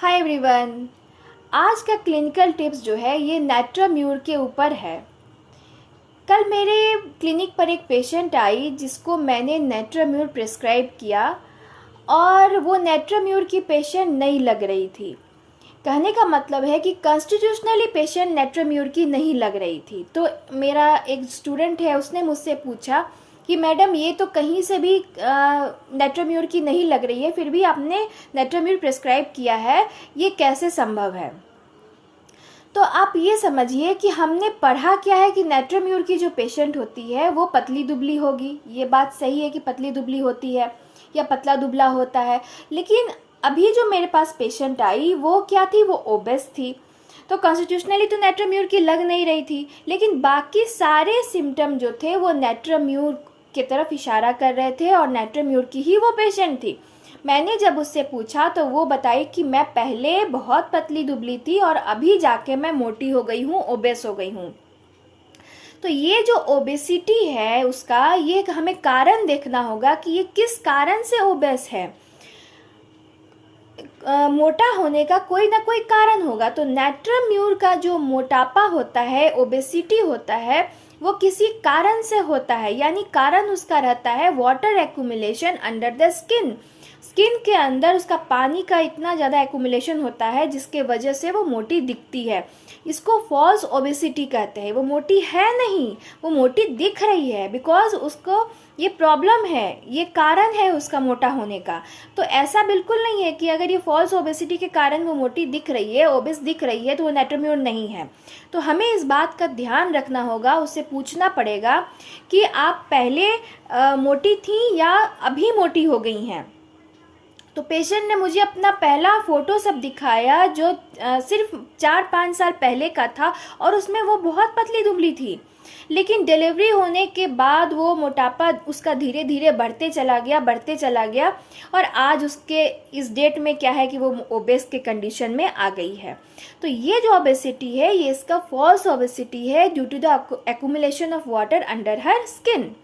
Hi everyone. आज का clinical tips जो है ये नेट्राम्यूर के ऊपर है। कल मेरे क्लिनिक पर एक पेशेंट आई जिसको मैंने नेट्राम्यूर प्रिस्क्राइब किया और वो नेट्राम्यूर की पेशेंट नहीं लग रही थी। कहने का मतलब है कि कॉन्स्टिट्यूशनली पेशेंट नेट्राम्यूर की नहीं लग रही थी। तो मेरा एक स्टूडेंट है, उसने मुझसे पूछा कि मैडम ये तो कहीं से भी नेट्राम्यूर की नहीं लग रही है, फिर भी आपने नेट्राम्यूर प्रिस्क्राइब किया है, ये कैसे संभव है। तो आप ये समझिए कि हमने पढ़ा क्या है कि नेट्राम्यूर की जो पेशेंट होती है वो पतली दुबली होगी। ये बात सही है कि पतली दुबली होती है या पतला दुबला होता है, लेकिन अभी जो मेरे पास पेशेंट आई वो क्या थी, वो ओबेस थी। तो कॉन्स्टिट्यूशनली तो नेट्राम्यूर की लग नहीं रही थी, लेकिन बाकी सारे सिम्टम जो थे वो नेट्राम्यूर की तरफ इशारा कर रहे थे और नेट्राम्यूर की ही वो पेशेंट थी। मैंने जब उससे पूछा तो वो बताई कि मैं पहले बहुत पतली दुबली थी और अभी जाके मैं मोटी हो गई हूँ, ओबेस हो गई हूँ। तो ये जो ओबेसिटी है उसका ये हमें कारण देखना होगा कि ये किस कारण से ओबेस है। मोटा होने का कोई ना कोई कारण होगा। तो नेट्राम्यूर का जो मोटापा होता है, ओबेसिटी होता है, वो किसी कारण से होता है, यानी कारण उसका रहता है water accumulation under the skin. Skin के अंदर उसका पानी का इतना ज़्यादा एक्यूमुलेशन होता है जिसके वजह से वो मोटी दिखती है। इसको फॉल्स ओबेसिटी कहते हैं। वो मोटी है नहीं, वो मोटी दिख रही है, बिकॉज उसको ये प्रॉब्लम है, ये कारण है उसका मोटा होने का। तो ऐसा बिल्कुल नहीं है कि अगर ये फॉल्स ओबेसिटी के कारण वो मोटी दिख रही है, ओबेस दिख रही है, तो वो नेट्राम्यूर नहीं है। तो हमें इस बात का ध्यान रखना होगा, उससे पूछना पड़ेगा कि आप पहले मोटी थी या अभी मोटी हो गई हैं। तो पेशेंट ने मुझे अपना पहला फ़ोटो सब दिखाया जो सिर्फ 4-5 साल पहले का था और उसमें वो बहुत पतली दुबली थी, लेकिन डिलीवरी होने के बाद वो मोटापा उसका धीरे धीरे बढ़ते चला गया और आज उसके इस डेट में क्या है कि वो ओबेस के कंडीशन में आ गई है। तो ये जो ओबेसिटी है ये इसका फॉल्स ओबेसिटी है due to the accumulation of water under her skin.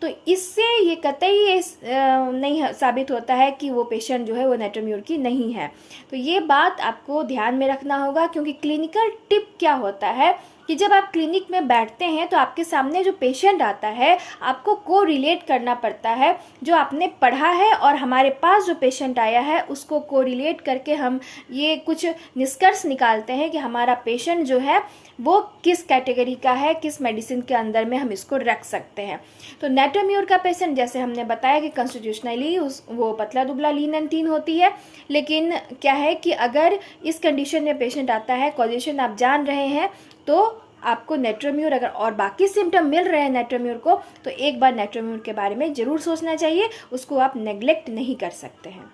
तो इससे ये कतई ये नहीं साबित होता है कि वो पेशेंट जो है वो नेट्राम्यूर की नहीं है। तो ये बात आपको ध्यान में रखना होगा, क्योंकि क्लिनिकल टिप क्या होता है कि जब आप क्लिनिक में बैठते हैं तो आपके सामने जो पेशेंट आता है आपको को रिलेट करना पड़ता है। जो आपने पढ़ा है और हमारे पास जो पेशेंट आया है उसको को रिलेट करके हम ये कुछ निष्कर्ष निकालते हैं कि हमारा पेशेंट जो है वो किस कैटेगरी का है, किस मेडिसिन के अंदर में हम इसको रख सकते हैं। तो नेट्राम्यूर का पेशेंट जैसे हमने बताया कि कॉन्स्टिट्यूशनली वो पतला दुबला लीन एंड थीन होती है, लेकिन क्या है कि अगर इस कंडीशन में पेशेंट आता है, कॉजेशन आप जान रहे हैं, तो आपको नेट्राम्यूर अगर और बाकी सिम्टम मिल रहे हैं नेट्राम्यूर को, तो एक बार नेट्राम्यूर के बारे में ज़रूर सोचना चाहिए, उसको आप नेग्लेक्ट नहीं कर सकते हैं।